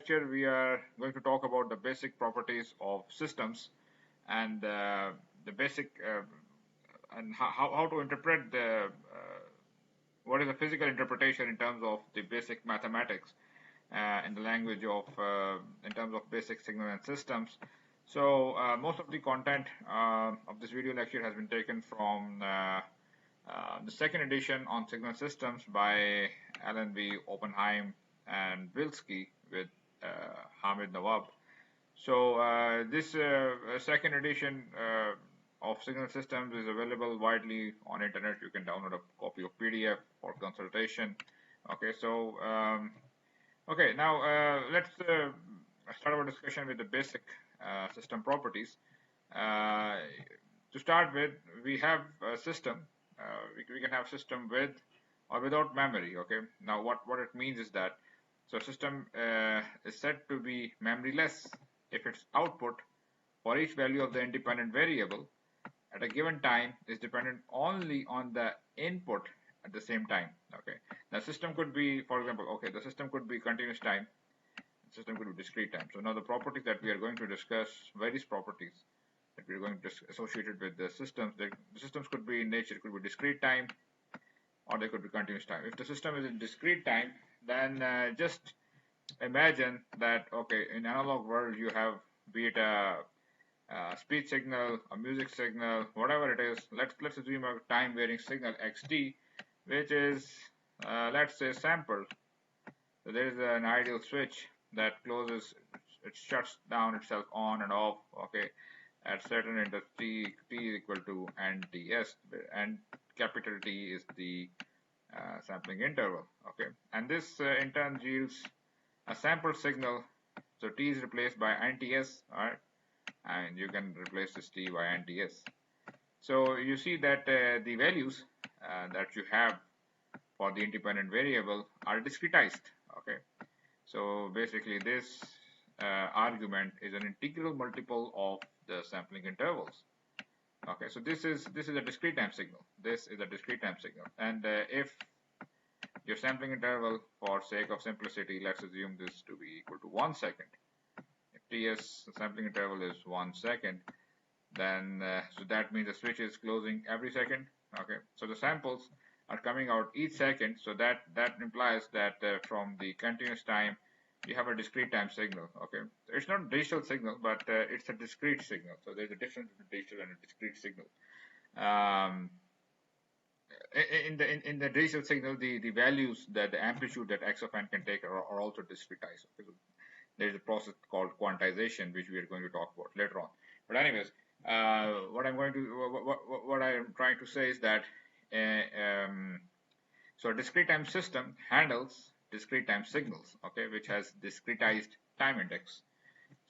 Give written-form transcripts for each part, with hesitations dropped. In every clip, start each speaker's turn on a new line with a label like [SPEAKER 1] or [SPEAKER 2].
[SPEAKER 1] lecture, we are going to talk about the basic properties of systems and the basic and how to interpret what is the physical interpretation in terms of the basic mathematics in the language of in terms of basic signal and systems. So most of the content of this video lecture has been taken from the second edition on signal systems by Alan V. Oppenheim and Bilski with Hamid Nawab. So this second edition of signal systems is available widely on internet. You can download a copy of PDF for consultation. Okay, so okay, now let's start our discussion with the basic system properties. To start with, we have a system. We can have system with or without memory. Okay, now what it means is that so system is said to be memoryless if its output for each value of the independent variable at a given time is dependent only on the input at the same time. Okay, the system could be, for example, okay, the system could be continuous time, the system could be discrete time. So now the properties that we are going to discuss, various properties that we are going to associated with the systems. The systems could be in nature, it could be discrete time, or they could be continuous time. If the system is in discrete time, then just imagine that okay, in analog world you have, be it a speech signal, a music signal, whatever it is. Let's assume a time varying signal xt, which is let's say sampled. So there is an ideal switch that closes, it shuts down itself on and off. Okay, at certain interval t is equal to nts, and capital T is the sampling interval. Okay, and this in turn yields a sample signal. So t is replaced by nts. All right, and you can replace this t by nts. So you see that the values that you have for the independent variable are discretized. Okay, so basically this argument is an integral multiple of the sampling intervals. Okay, so this is a discrete time signal. This is a discrete time signal, and if your sampling interval, for sake of simplicity, let's assume this to be equal to 1 second. If TS sampling interval is 1 second, then so that means the switch is closing every second. Okay, so the samples are coming out each second. So that implies that from the continuous time you have a discrete time signal. Okay, it's not a digital signal, but it's a discrete signal. So there's a difference between digital and a discrete signal. In the digital signal, the values that the amplitude that x of n can take are also discretized. Okay, so there's a process called quantization, which we are going to talk about later on. But anyways, what I'm trying to say is that so a discrete time system handles discrete time signals, okay, which has discretized time index.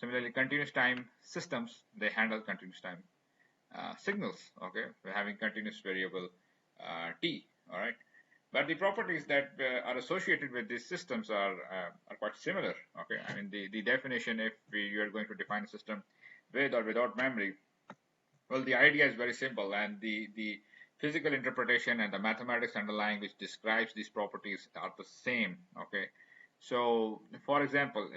[SPEAKER 1] Similarly, continuous time systems, they handle continuous time signals. Okay, we're having continuous variable t. All right, but the properties that are associated with these systems are quite similar. Okay, I mean the definition, if you are going to define a system with or without memory, well, the idea is very simple, and the physical interpretation and the mathematics underlying which describes these properties are the same. Okay, so for example,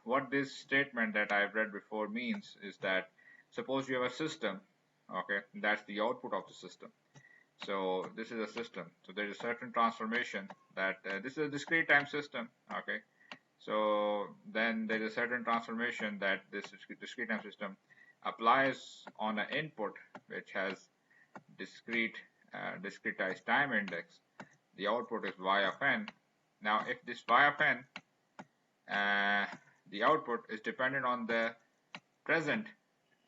[SPEAKER 1] what this statement that I've read before means is that suppose you have a system, okay, that's the output of the system. So this is a system. So there is a certain transformation that this is a discrete time system. Okay, so then there is a certain transformation that this discrete time system applies on an input which has discretized time index. The output is y of n. Now if this y of n, the output is dependent on the present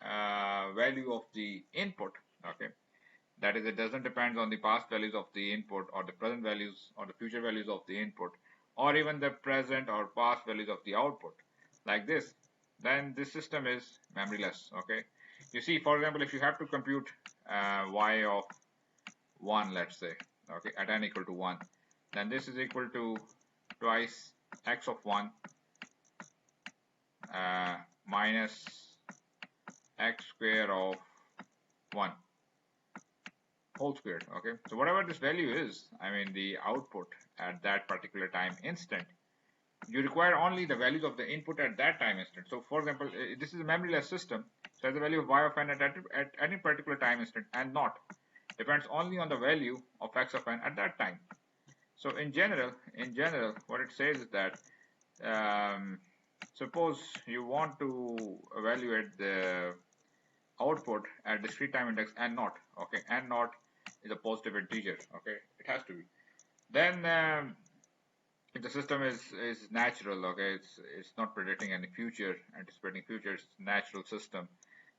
[SPEAKER 1] value of the input. Okay, that is, it doesn't depend on the past values of the input or the present values or the future values of the input or even the present or past values of the output, like this, then this system is memoryless. Okay, you see, for example, if you have to compute y of 1, let's say, okay, at n equal to 1, then this is equal to twice x of 1 minus x square of 1 whole squared. Okay, so whatever this value is, I mean the output at that particular time instant, you require only the values of the input at that time instant. So for example, this is a memoryless system, so has the value of y of n at any particular time instant and not depends only on the value of x of n at that time. So in general, what it says is that suppose you want to evaluate the output at discrete time index n naught. Okay, n naught is a positive integer. Okay, it has to be. Then if the system is natural, okay, it's not predicting any future, anticipating future, it's natural system,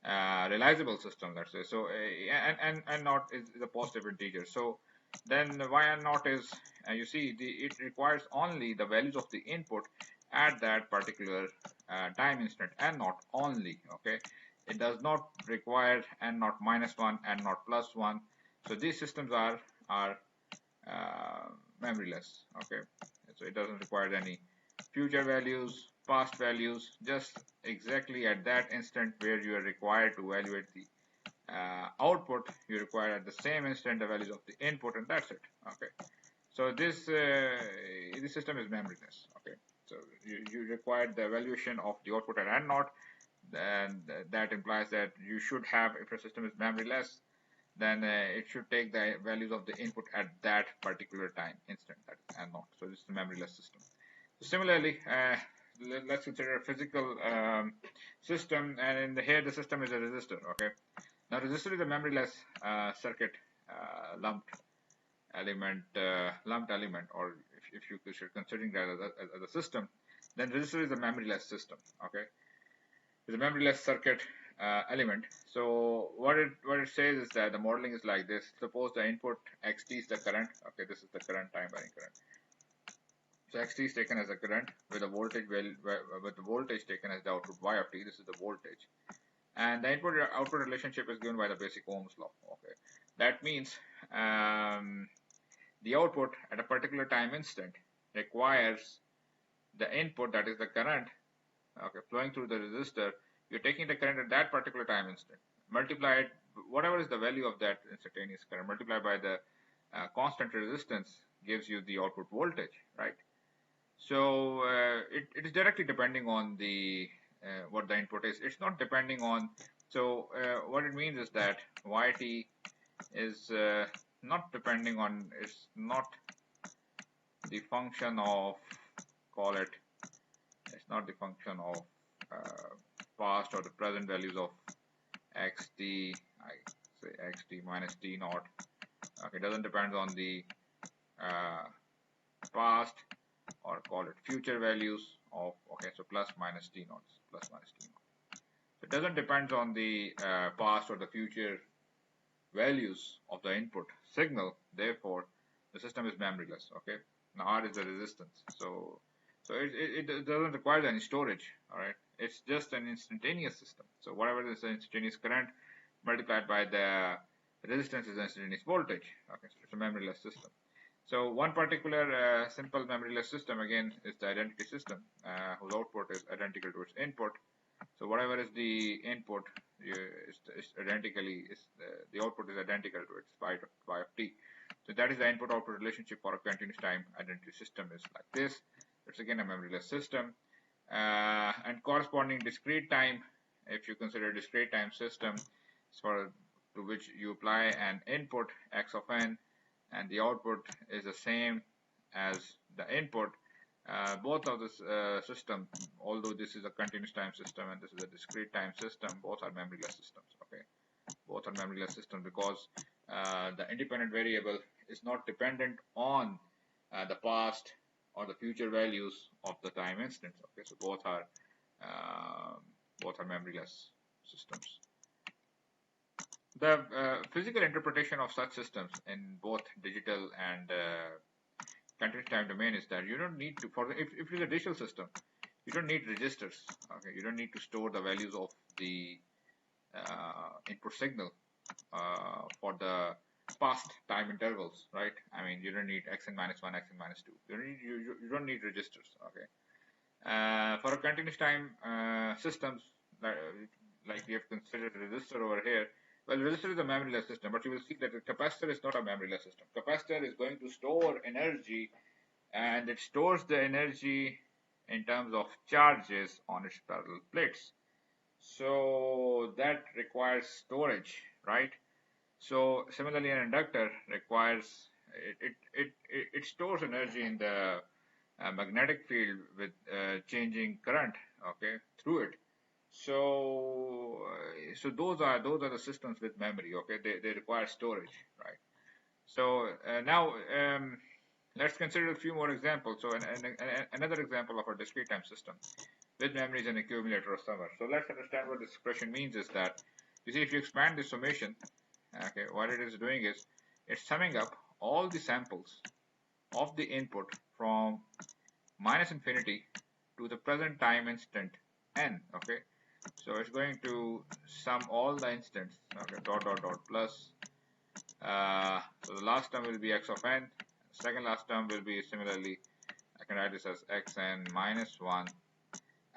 [SPEAKER 1] realizable system, let's say. So n naught is a positive integer. So then y n naught is, you see, it requires only the values of the input at that particular time instant, n naught only. Okay, it does not require n naught minus 1, n naught plus 1. So these systems are memoryless. Okay, so it doesn't require any future values, past values, just exactly at that instant where you are required to evaluate the output, you require at the same instant the values of the input, and that's it. Okay, so this system is memoryless. Okay, so you require the evaluation of the output at n naught, and that implies that you should have, if your system is memoryless, then it should take the values of the input at that particular time instant, that is n naught. So this is the memoryless system. So similarly, let's consider a physical system, and here the system is a resistor. Okay, now resistor is a memoryless circuit, lumped element, or if you should considering that as a system, then resistor is a memoryless system. Okay, it's a memoryless circuit element. So what it says is that the modeling is like this. Suppose the input xt is the current. Okay, this is the current, time varying current. So xt is taken as a current with the voltage with the voltage taken as the output y of t. This is the voltage, and the input output relationship is given by the basic Ohm's law. Okay, that means the output at a particular time instant requires the input, that is the current, okay, flowing through the resistor. You're taking the current at that particular time instant, multiply it, whatever is the value of that instantaneous current, multiplied by the constant resistance, gives you the output voltage, right? So it is directly depending on the what the input is. It's not depending on. So what it means is that yt is not depending on. It's not the function of, call it. It's not the function of past or the present values of xt. I say xt minus t naught. Okay, it doesn't depend on the past, or call it future values of, okay, so plus minus t naught, plus minus t naught. So it doesn't depend on the past or the future values of the input signal. Therefore, the system is memoryless. Okay, now R is the resistance. So it doesn't require any storage. All right, it's just an instantaneous system. So whatever is the instantaneous current multiplied by the resistance is the instantaneous voltage. Okay, so it's a memoryless system. So one particular simple memoryless system again is the identity system, whose output is identical to its input. So whatever is the input is identically, the output is identical to its y of t. So that is the input output relationship for a continuous time identity system is like this. It's again a memoryless system, and corresponding discrete time, if you consider a discrete time system, for to which you apply an input x of n, and the output is the same as the input. Both of this system, although this is a continuous time system and this is a discrete time system, both are memoryless systems. Okay, both are memoryless systems because the independent variable is not dependent on the past or the future values of the time instance. Okay, so both are memoryless systems. The physical interpretation of such systems in both digital and continuous time domain is that you don't need to, if it's a digital system, you don't need registers. Okay, you don't need to store the values of the input signal for the past time intervals, right? I mean, you don't need xn minus 1, xn minus 2. You don't need registers. Okay. For a continuous time systems, like we have considered resistor over here, well, resistor is a memoryless system, but you will see that the capacitor is not a memoryless system. Capacitor is going to store energy, and it stores the energy in terms of charges on its parallel plates. So that requires storage, right? So similarly, an inductor requires it stores energy in the magnetic field with changing current, okay, through it. So those are the systems with memory, okay. They require storage, right? So now let's consider a few more examples. So another example of a discrete time system with memory is an accumulator or summer. So let's understand what this expression means is that, you see, if you expand the summation, okay, what it is doing is it's summing up all the samples of the input from minus infinity to the present time instant n, okay. So it's going to sum all the instants, okay, dot dot dot plus so the last term will be x of n, second last term will be similarly, I can write this as xn minus 1,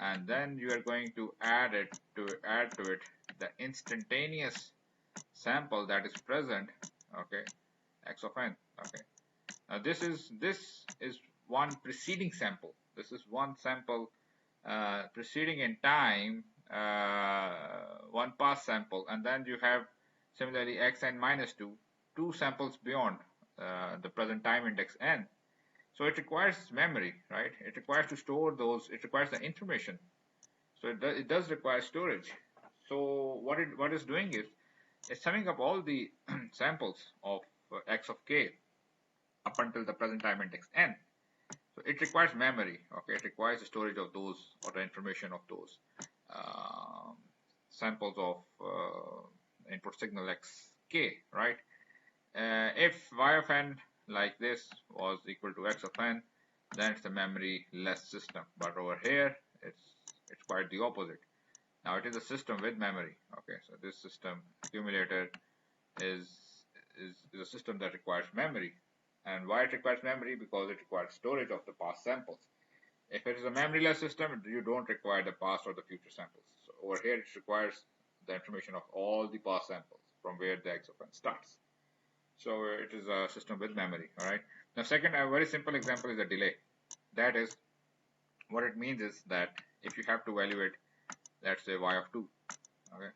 [SPEAKER 1] and then you are going to add to it the instantaneous sample that is present, okay, x of n, okay. Now this is one preceding sample. This is one sample preceding in time, one past sample, and then you have similarly xn minus 2, two samples beyond the present time index n. So it requires memory, right? It requires to store those. It requires the information. So it does require storage. So what it's doing is it's summing up all the samples of x of k up until the present time index n. So it requires memory, okay. It requires the storage of those, or the information of those samples of input signal xk, right? If y of n like this was equal to x of n, then it's a memory less system. But over here, it's quite the opposite. Now it is a system with memory. Okay, so this system accumulator is a system that requires memory. And why it requires memory? Because it requires storage of the past samples. If it is a memoryless system, you don't require the past or the future samples. So over here, it requires the information of all the past samples from where the x of n starts. So it is a system with memory. All right. Now, second, a very simple example is a delay. That is, what it means is that if you have to evaluate, let's say y of 2, okay,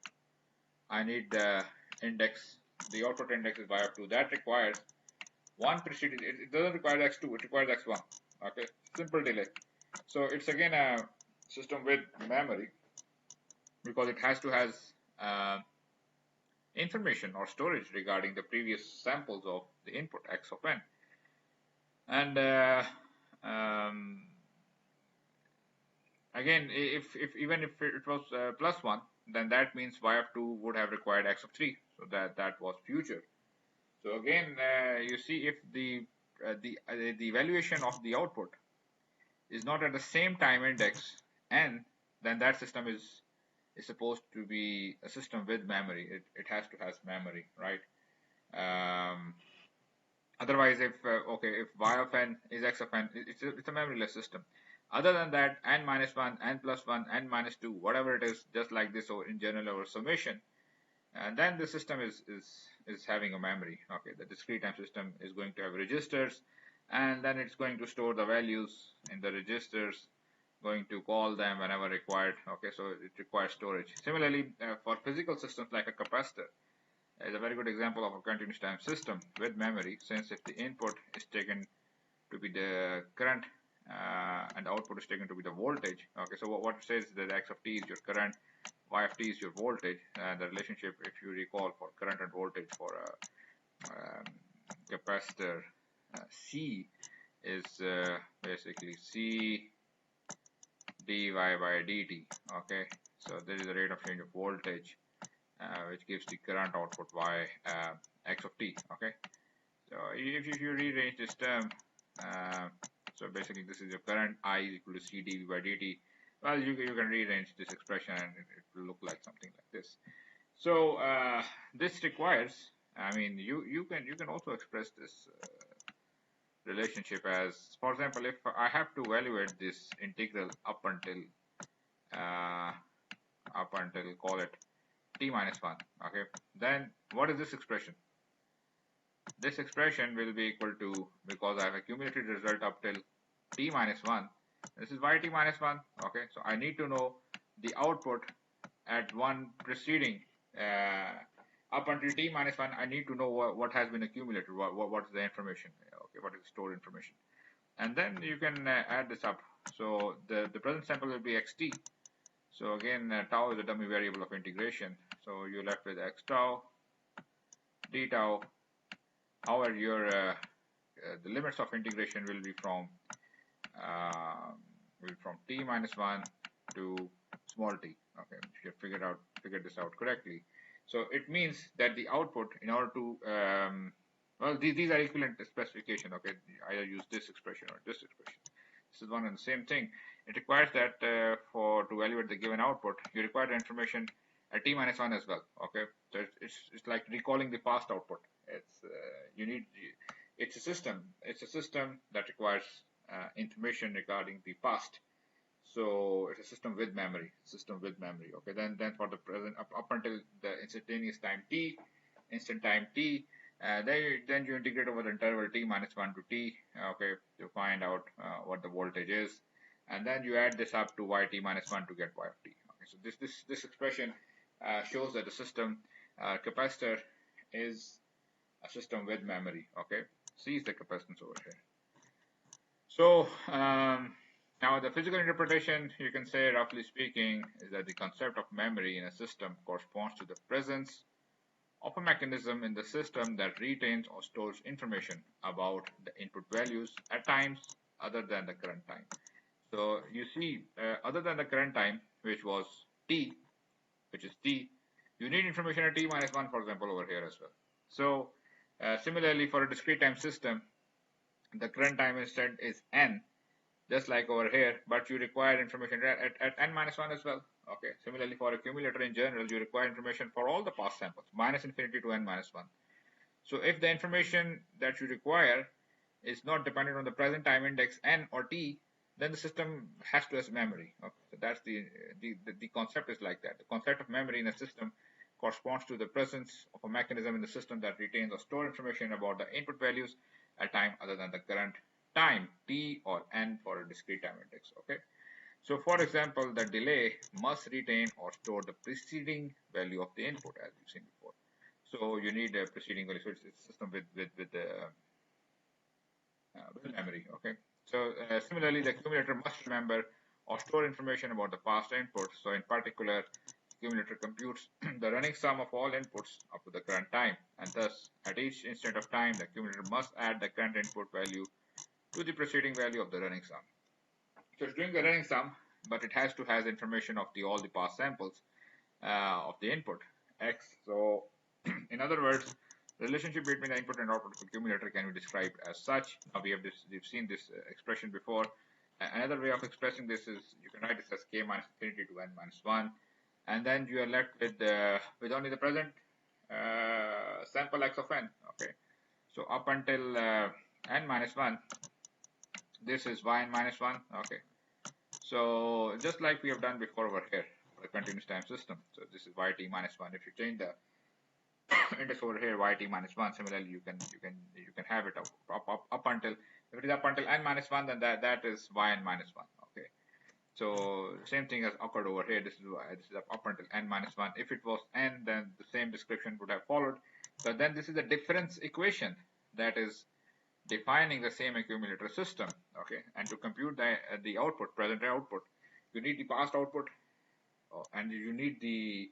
[SPEAKER 1] I need the index, the output index is y of 2. That requires one preceding. It doesn't require x2. It requires x1. Okay, simple delay. So it's again a system with memory because it has to has information or storage regarding the previous samples of the input x of n. And again, if even if it was plus 1, then that means y of 2 would have required x of 3. So that was future. So again, you see, if the evaluation of the output is not at the same time index n, then that system is supposed to be a system with memory. It has to has memory, right? Otherwise, if okay, if y of n is x of n, it's a memoryless system. Other than that, n minus 1, n plus 1, n minus 2, whatever it is, just like this, or in general over summation, and then the system is having a memory. Okay, the discrete time system is going to have registers, and then it's going to store the values in the registers, going to call them whenever required. Okay, so it requires storage. Similarly, for physical systems like a capacitor is a very good example of a continuous time system with memory, since if the input is taken to be the current and the output is taken to be the voltage. Okay, so what it says is that x of t is your current, y of t is your voltage, and the relationship, if you recall, for current and voltage for a capacitor C is basically C dy by dt. Okay, so there is a rate of change of voltage which gives the current output y x of t. Okay, so if you rearrange this term, so basically this is your current, I is equal to C dV by dt. Well, you can rearrange this expression and it will look like something like this. So this requires, I mean, you can also express this relationship as, for example, if I have to evaluate this integral up until call it t minus 1, okay, then what is this expression? This expression will be equal to, because I have accumulated result up till t minus 1, This is yt minus 1. Okay, so I need to know the output at one preceding up until t minus 1. I need to know what has been accumulated, what is the information, okay, what is the stored information, and then you can add this up. So the present sample will be xt. So again, tau is a dummy variable of integration. So you're left with x tau, d tau. However, your the limits of integration will be uh, from t minus 1 to small t. Okay, you should figure this out correctly. So it means that the output, in order to well, these are equivalent specification. Okay, either use this expression or this expression. This is one and the same thing. It requires that to evaluate the given output, you require the information at t minus 1 as well. Okay, so it's like recalling the past output. It's you need it's a system. It's a system that requires information regarding the past. So it's a system with memory. Okay, then for the present up until the instantaneous time t, instant time t, then you integrate over the interval t minus 1 to t, okay, to find out what the voltage is, and then you add this up to yt minus 1 to get y of t. Okay, so this expression shows that the system capacitor is a system with memory. Okay, C is the capacitance over here. So now the physical interpretation, you can say, roughly speaking, is that the concept of memory in a system corresponds to the presence of a mechanism in the system that retains or stores information about the input values at times other than the current time. So you see, other than the current time, which is t, you need information at t minus 1, for example, over here as well. So similarly, for a discrete time system, the current time instant is n, just like over here, but you require information at n minus 1 as well. Okay, similarly for accumulator in general, you require information for all the past samples, minus infinity to n minus 1. So if the information that you require is not dependent on the present time index n or t, then the system has to have memory. Okay, so that's the concept is like that. The concept of memory in a system corresponds to the presence of a mechanism in the system that retains or stores information about the input values at time other than the current time t or n for a discrete time index. Okay, so for example, the delay must retain or store the preceding value of the input, as you've seen before. So you need a preceding value. So it's a system with memory. Okay, so similarly, the accumulator must remember or store information about the past inputs. So in particular, accumulator computes the running sum of all inputs up to the current time, and thus at each instant of time, the accumulator must add the current input value to the preceding value of the running sum. So it's doing the running sum, but it has to have information of all the past samples of the input x. So in other words, the relationship between the input and output of accumulator can be described as such. Now we've seen this expression before. Another way of expressing this is you can write this as k minus infinity to n minus 1, and then you are left with only the present sample x of n. Okay, so up until n minus 1, this is yn minus 1. Okay, so just like we have done before over here for the continuous time system. So this is yt minus 1. If you change the index over here yt minus 1, similarly you can have it up until, if it is up until n minus 1, then that is yn minus 1. Okay, so same thing has occurred over here. This is up until n minus 1. If it was n, then the same description would have followed, but then this is a difference equation that is defining the same accumulator system. Okay, and to compute the output, present output, you need the past output, and you need the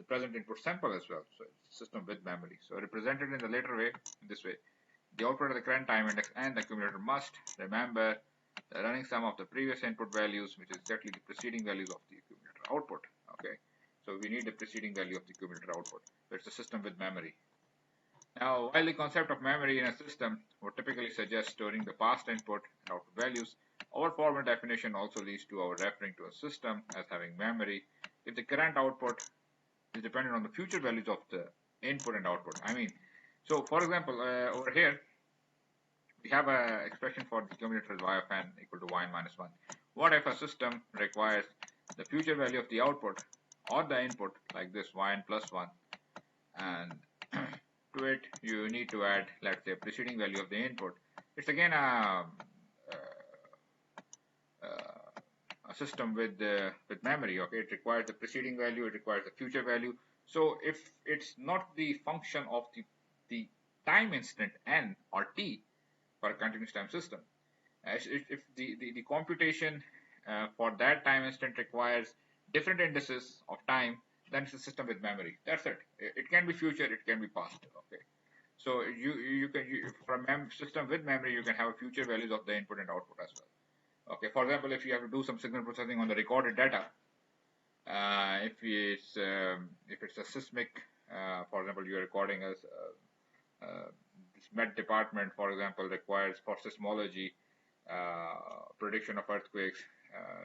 [SPEAKER 1] present input sample as well. So it's a system with memory. So represented in the later way, in this way, the output of the current time index and the accumulator must remember the running sum of the previous input values, which is exactly the preceding values of the accumulator output. Okay, so we need the preceding value of the accumulator output. So it's a system with memory. Now, while the concept of memory in a system would typically suggest storing the past input and output values, our formal definition also leads to our referring to a system as having memory if the current output is dependent on the future values of the input and output. I mean, so for example, over here, we have an expression for the accumulator y of n equal to yn minus 1. What if a system requires the future value of the output or the input, like this yn plus 1, and to it you need to add, let's say, preceding value of the input. It's again a a system with memory. Okay, it requires the preceding value, it requires the future value. So if it's not the function of the time instant n or t for a continuous time system, if the computation for that time instant requires different indices of time, then it's a system with memory. That's it. It can be future, it can be past. Okay. So from system with memory, you can have future values of the input and output as well. Okay. For example, if you have to do some signal processing on the recorded data, if it's a seismic, for example, you're recording as this Met department, for example, requires for seismology, prediction of earthquakes,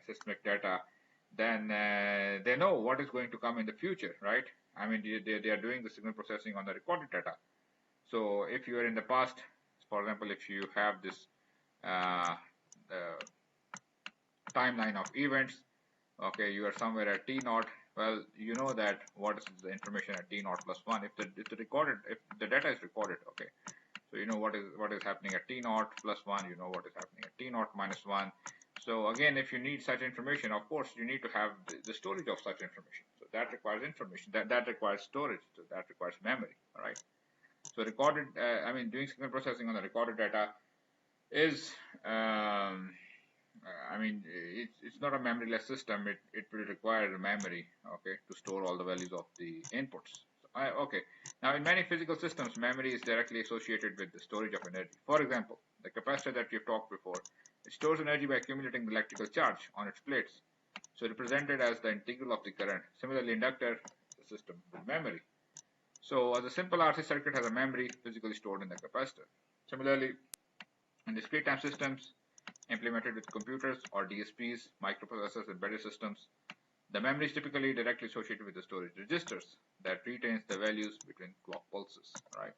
[SPEAKER 1] seismic data, then they know what is going to come in the future, right? I mean, they are doing the signal processing on the recorded data. So if you are in the past, for example, if you have this uh, timeline of events, okay, you are somewhere at t naught. Well, you know that what is the information at t naught plus 1 if the data is recorded. Okay, so you know what is happening at t naught plus 1, you know what is happening at t naught minus 1. So again, if you need such information, of course you need to have the storage of such information. So that requires information, that requires storage, so that requires memory. All right, so recorded, I mean, doing signal processing on the recorded data is I mean, it's not a memoryless system. It will require memory, okay, to store all the values of the inputs. Okay. Now, in many physical systems, memory is directly associated with the storage of energy. For example, the capacitor that we've talked before, it stores energy by accumulating the electrical charge on its plates, so represented as the integral of the current. Similarly, inductor is a system with memory. So, as a simple RC circuit has a memory physically stored in the capacitor. Similarly, in discrete time systems, implemented with computers or DSPs, microprocessors, embedded systems, the memory is typically directly associated with the storage registers that retains the values between clock pulses, right?